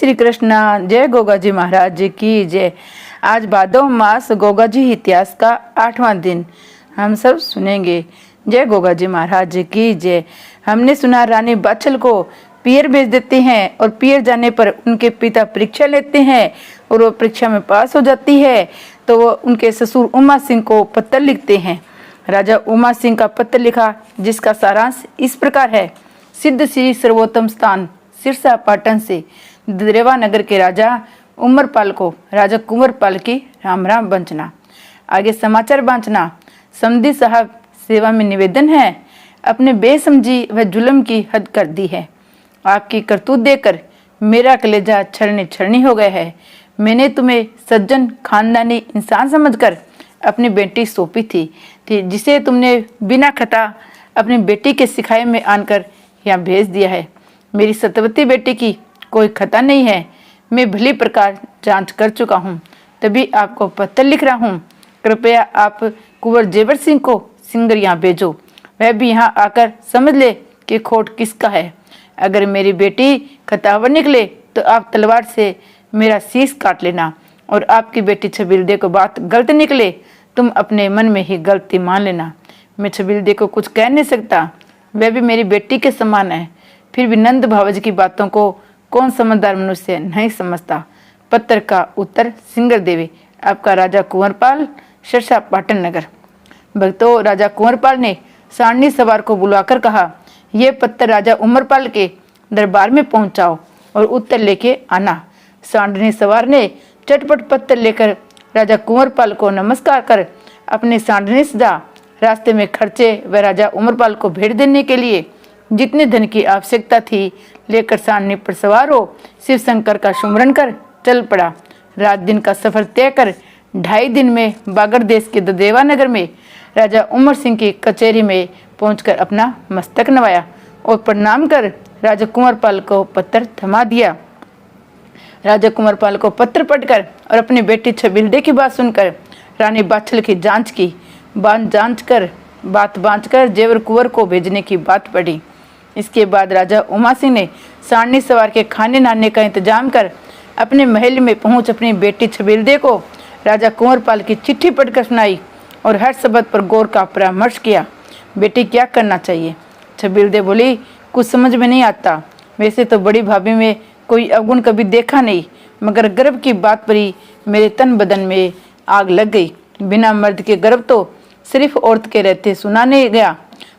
श्री कृष्ण। जय गोगा जी महाराज की जय। आज भादो मास गोगा जी इतिहास का 8वां दिन हम सब सुनेंगे। जय गोगा जी महाराज की जय। हमने सुना रानी बाछल को पियर भेज देते हैं और पियर जाने पर उनके पिता परीक्षा लेते हैं और वो परीक्षा में पास हो जाती है तो वो उनके ससुर उमा सिंह को पत्र लिखते हैं। राजा उमा सिंह का पत्र लिखा जिसका सारांश इस प्रकार है। सिद्ध श्री सर्वोत्तम स्थान सिरसा पाटन से दरेवा नगर के राजा उमरपाल को राजा कुंवरपाल की राम राम बंचना। आगे समाचार बांचना। समधी साहब सेवा में निवेदन है, अपने बेसमझी व जुल्म की हद कर दी है। आपकी करतूत देकर मेरा कलेजा छलनी छलनी हो गया है। मैंने तुम्हें सज्जन खानदानी इंसान समझकर अपनी बेटी सौंपी थी जिसे तुमने बिना खता अपनी बेटी के सिखाए में आनकर यहाँ भेज दिया है। मेरी सत्यवती बेटी की कोई खता नहीं है। मैं भली प्रकार जांच कर चुका हूँ, तभी आपको पत्र लिख रहा हूँ। कृपया आप कुंवर जेवर सिंह को सिंगर यहाँ भेजो, वह भी यहाँ आकर समझ ले कि खोट किसका है। अगर मेरी बेटी खतावर निकले तो आप तलवार से मेरा शीश काट लेना, और आपकी बेटी छबीलदे को बात गलत निकले तुम अपने मन में ही गलती मान लेना। मैं छबीलदे को कुछ कह नहीं सकता, वह भी मेरी बेटी के समान है। फिर भी नंद भावज की बातों को कौन समझदार मनुष्य नहीं समझता। पत्र का उत्तर सिंगर देवी, आपका राजा कुंवरपाल, सिरसा पाटन नगर। भक्तों, राजा कुंवरपाल ने सारणी सवार को बुलाकर कहा, ये पत्र राजा उमरपाल के दरबार में पहुंचाओ और उत्तर लेके आना। सारणी सवार ने चटपट पत्र लेकर राजा कुंवरपाल को नमस्कार कर अपने सारणी सजा रास्ते में खर्चे व राजा उमरपाल को भेंट देने के लिए जितने धन की आवश्यकता थी लेकर सारणी पर सवार हो शिव शंकर का सुमरन कर चल पड़ा। रात दिन का सफर तय कर 2.5 दिन में बागर देश के ददेवा नगर में राजा उमर सिंह की कचहरी में पहुंचकर अपना मस्तक नवाया और प्रणाम कर राजा कुंवरपाल को पत्र थमा दिया। राजा कुंवरपाल को पत्र पढ़कर और अपनी बेटी छबीलदे की बात सुनकर रानी बाछल की बात बांच कर जेवर कुंवर को भेजने की बात पड़ी। इसके बाद राजा उमा सिंह ने सारणी सवार के खाने नाने का इंतजाम कर अपने महल में पहुंच अपनी बेटी छबीलदे को राजा कुंवरपाल की चिट्ठी पढ़कर सुनाई और हर शब्द पर गौर का परामर्श किया। बेटी क्या करना चाहिए? छबीलदे बोली, कुछ समझ में नहीं आता। वैसे तो बड़ी भाभी में कोई अवगुण कभी देखा नहीं, मगर गर्भ की बात पर ही मेरे तन बदन में आग लग गई। बिना मर्द के गर्भ तो सिर्फ औरत के रहते सुना नहीं गया।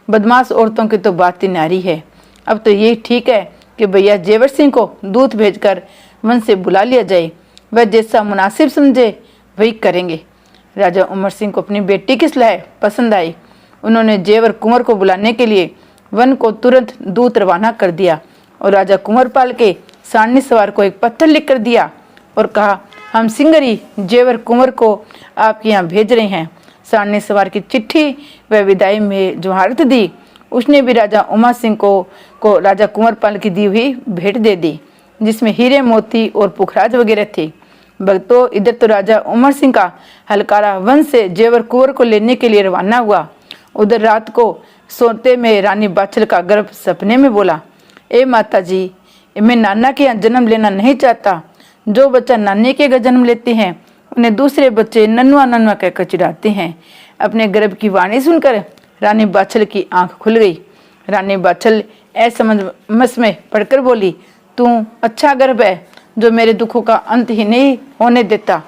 बदमाश औरतों की तो बात ही नारी है। अब तो ये ठीक है कि भैया जेवर सिंह को दूत भेजकर वन से बुला लिया जाए, वह जैसा मुनासिब समझे वही करेंगे। राजा उमर सिंह को अपनी बेटी की सलाह पसंद आई। उन्होंने जेवर कुंवर को बुलाने के लिए वन को तुरंत दूत रवाना कर दिया और राजा कुंवरपाल के सारणी सवार को एक पत्र लिख कर दिया और कहा, हम सिंगरी जेवर कुंवर को आपके यहाँ भेज रहे हैं। सारणी सवार की चिट्ठी व विदाई में जो हारत दी उसने भी राजा उमा सिंह को राजा कुंवरपाल की दी हुई भेंट दे दी, जिसमें हीरे मोती और पुखराज वगैरह थे। भक्तों, इधर तो राजा उमर सिंह का हलकारा वन से जेवर कुंवर को लेने के लिए रवाना हुआ। उधर रात को सोते में रानी बाछल का गर्भ सपने में बोला, ए माता जी, मैं नाना के यहाँ जन्म लेना नहीं चाहता। जो बच्चा नानी के घर जन्म लेते हैं उन्हें दूसरे बच्चे नन्हुआ नन्हुआ कहकर चिढ़ाते हैं। अपने गर्भ की वाणी सुनकर रानी बाछल की आंख खुल गई। रानी बाछल असमंजस में पड़कर बोली, तू अच्छा गर्भ है जो मेरे दुखों का अंत ही नहीं होने देता।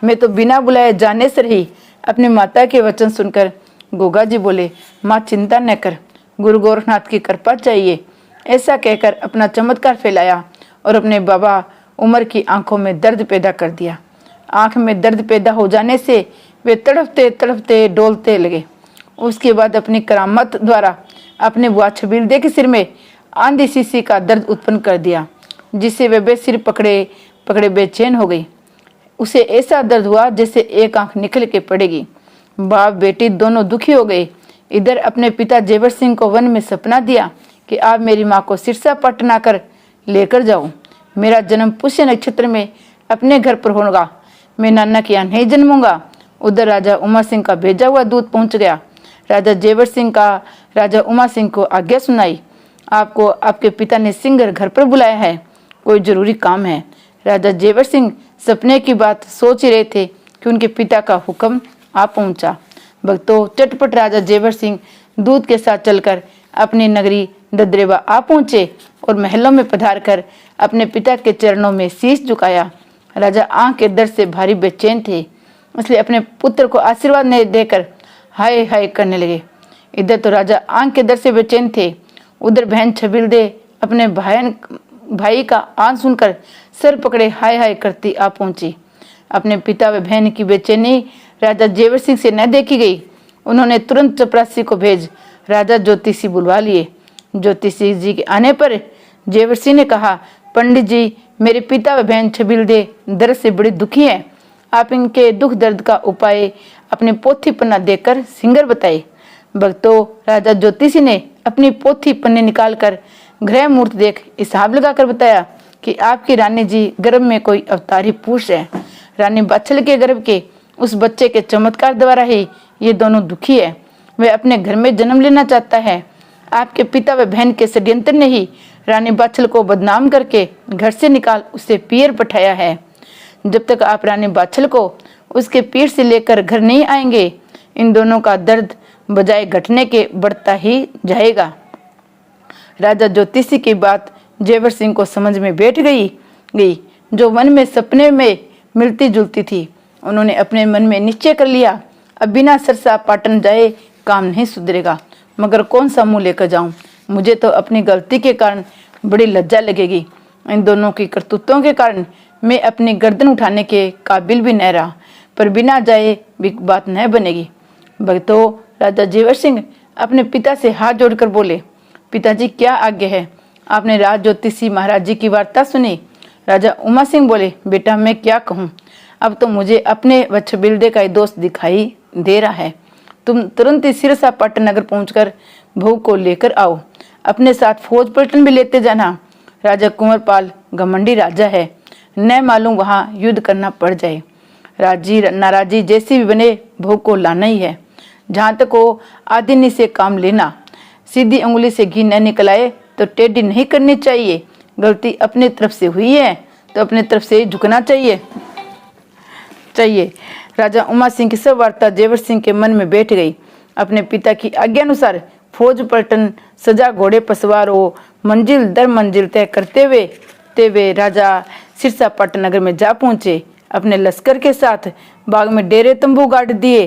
मैं तो बिना बुलाए जाने से रही। अपनी माता के वचन सुनकर गोगा जी बोले, माँ चिंता न कर, गुरु गोरखनाथ की कृपा चाहिए। ऐसा कहकर अपना चमत्कार फैलाया और अपने बाबा उमर की आंखों में दर्द पैदा कर दिया। आंख में दर्द पैदा हो जाने से वे तड़पते तड़पते डोलते लगे। उसके बाद अपनी करामत द्वारा अपने बुआ छबीलदे के सिर में आंधी शीशी का दर्द उत्पन्न कर दिया, जिससे वे सिर पकड़े बेचैन हो गई। उसे ऐसा दर्द हुआ जैसे एक आंख निकल के पड़ेगी। बाप बेटी दोनों दुखी हो गए। इधर अपने पिता जेवर सिंह को वन में सपना दिया कि आप मेरी माँ को सिरसा पटना कर लेकर जाओ। मेरा जन्म पुष्य नक्षत्र में अपने घर पर होगा। मैं नाना के यहाँ नहीं जन्मूंगा। उधर राजा उमा सिंह का भेजा हुआ दूत पहुंच गया। राजा जेवर सिंह का राजा उमा सिंह को आज्ञा सुनाई, आपको आपके पिता ने सिंगर घर पर बुलाया है, कोई जरूरी काम है। राजा जेवर सिंह सपने की बात सोच ही रहे थे कि उनके पिता का हुक्म आ पहुंचा। भक्तों, चटपट राजा जेवर सिंह दूत के साथ चलकर अपनी नगरी ददरेवा आ पहुंचे और महलों में पधार कर अपने पिता के चरणों में शीश झुकाया। राजा आंख के दर्द से भारी बेचैन थे, इसलिए अपने पुत्र को आशीर्वाद नहीं देकर हाय हाय करने लगे। इधर तो राजा आंख के दर्द से बेचैन थे, उधर बहन छबिलदे अपने भाई का आन सुनकर सर पकड़े हाय हाय करती आ पहुंची। अपने पिता व बहन की बेचैनी राजा जेवर सिंह से न देखी गई। उन्होंने तुरंत चपरासी को भेज राजा ज्योतिषी बुलवा लिए। ज्योतिषी जी के आने पर जेवर सिंह ने कहा, पंडित जी, मेरे पिता व बहन छबिलदे दर्द से बड़े दुखी हैं। आप इनके दुख दर्द का उपाय अपनी पोथी पन्ना देकर सिंगर बताए। भक्तों, राजा ज्योतिषी ने अपनी पोथी पन्ने निकालकर ग्रह मुहूर्त देख हिसाब लगाकर बताया कि आपकी रानी जी गर्भ में कोई अवतारी पुरुष है। रानी बाछल के गर्भ के उस बच्चे के चमत्कार द्वारा ही ये दोनों दुखी है। वह अपने घर में जन्म लेना चाहता है। आपके पिता व बहन के षड्यंत्र ने ही रानी बाछल को बदनाम करके घर से निकाल उसे पीर पठाया है। जब तक आप रानी बाछल को उसके पीर से लेकर घर नहीं आएंगे, इन दोनों का दर्द बजाय घटने के बढ़ता ही जाएगा। राजा ज्योतिषी की बात जेवर सिंह को समझ में बैठ गई, जो मन में सपने में मिलती जुलती थी। उन्होंने अपने मन में निश्चय कर लिया, अब बिना सरसा पाटन जाए काम नहीं सुधरेगा। मगर कौन सा मुंह लेकर जाऊं? मुझे तो अपनी गलती के कारण बड़ी लज्जा लगेगी। इन दोनों की करतूतों के कारण मैं अपनी गर्दन उठाने के काबिल भी न रहा, पर बिना जाए भी बात न बनेगी। भक्तों, राजा जेवर सिंह अपने पिता से हाथ जोड़कर बोले, पिताजी क्या आज्ञा है? आपने राज ज्योतिषी महाराज जी की वार्ता सुनी। राजा उमा सिंह बोले, बेटा मैं क्या कहूँ, अब तो मुझे अपने व छबिलदे का ही दोस्त दिखाई दे रहा है। तुम तुरंत ही सिरसा पाटन नगर पहुंचकर बहू को लेकर आओ। अपने साथ फौज पलटन भी लेते जाना। राजा कुंवरपाल घमंडी राजा है, न मालूम वहां युद्ध करना पड़ जाए। राजी नाराजी जैसी भी बने, बहू को लाना ही है। जहां तक हो आदिनी से काम लेना। सीधी उंगली से घी न निकल आए तो टेढ़ी नहीं करनी चाहिए। गलती अपने तरफ से हुई है तो अपने तरफ से झुकना चाहिए। राजा उमा सिंह की सब वार्ता जेवर सिंह के मन में बैठ गई। अपने पिता की आज्ञा अनुसार फौज पलटन सजा घोड़े पर सवार हो मंजिल दर मंजिल तय करते हुए राजा सिरसा पाटन नगर में जा पहुंचे। अपने लश्कर के साथ बाग में डेरे तंबू गाड़ दिए।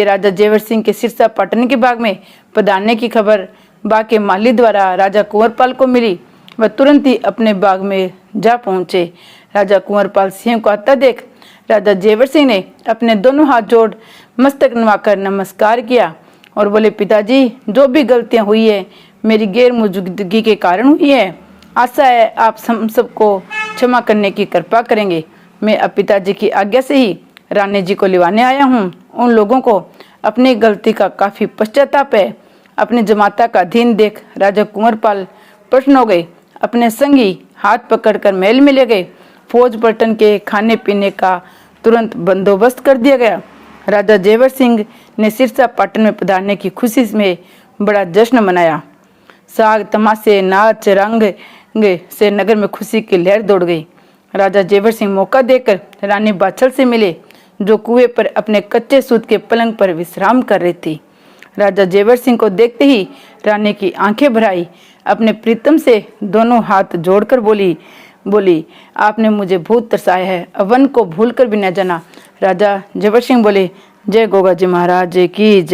राजा जेवर सिंह के सिरसा पाटन के बाग में पधारने की खबर बाग के माली द्वारा राजा कुंवरपाल को मिली। वह तुरंत ही अपने बाग में जा पहुंचे। राजा कुंवरपाल सिंह को आता देख राजा जेवर सिंह ने अपने दोनों हाथ जोड़ मस्तक नवाकर नमस्कार किया और बोले, पिताजी, जो भी गलतियां हुई है मेरी गैर मौजूदगी के कारण हुई है। आशा है आप सबको क्षमा करने की कृपा करेंगे। मैं अब पिताजी की आज्ञा से ही रानी जी को लिवाने आया हूँ। उन लोगों को अपनी गलती का काफी पश्चाताप है। अपने जमाता का अधीन देख राजा कुंवरपाल प्रसन्न हो गए। अपने संगी हाथ पकड़कर महल में ले गए। फौज पलटन के खाने पीने का तुरंत बंदोबस्त कर दिया गया। राजा जेवर सिंह ने सिरसा पाटन में पधारने की खुशी में बड़ा जश्न मनाया। साग तमाशे नाच रंग से नगर में खुशी की लहर दौड़ गई। राजा जेवर सिंह मौका देकर रानी बाछल से मिले, जो कुएं पर अपने कच्चे सूत के पलंग पर विश्राम कर रही थी। राजा जेवर सिंह को देखते ही रानी की आंखें भर आई। अपने प्रीतम से दोनों हाथ जोड़कर बोली, आपने मुझे बहुत तरसाया है, वन को भूलकर भी न जाना। राजा जेवर सिंह बोले, जय गोगा जी महाराज की जय।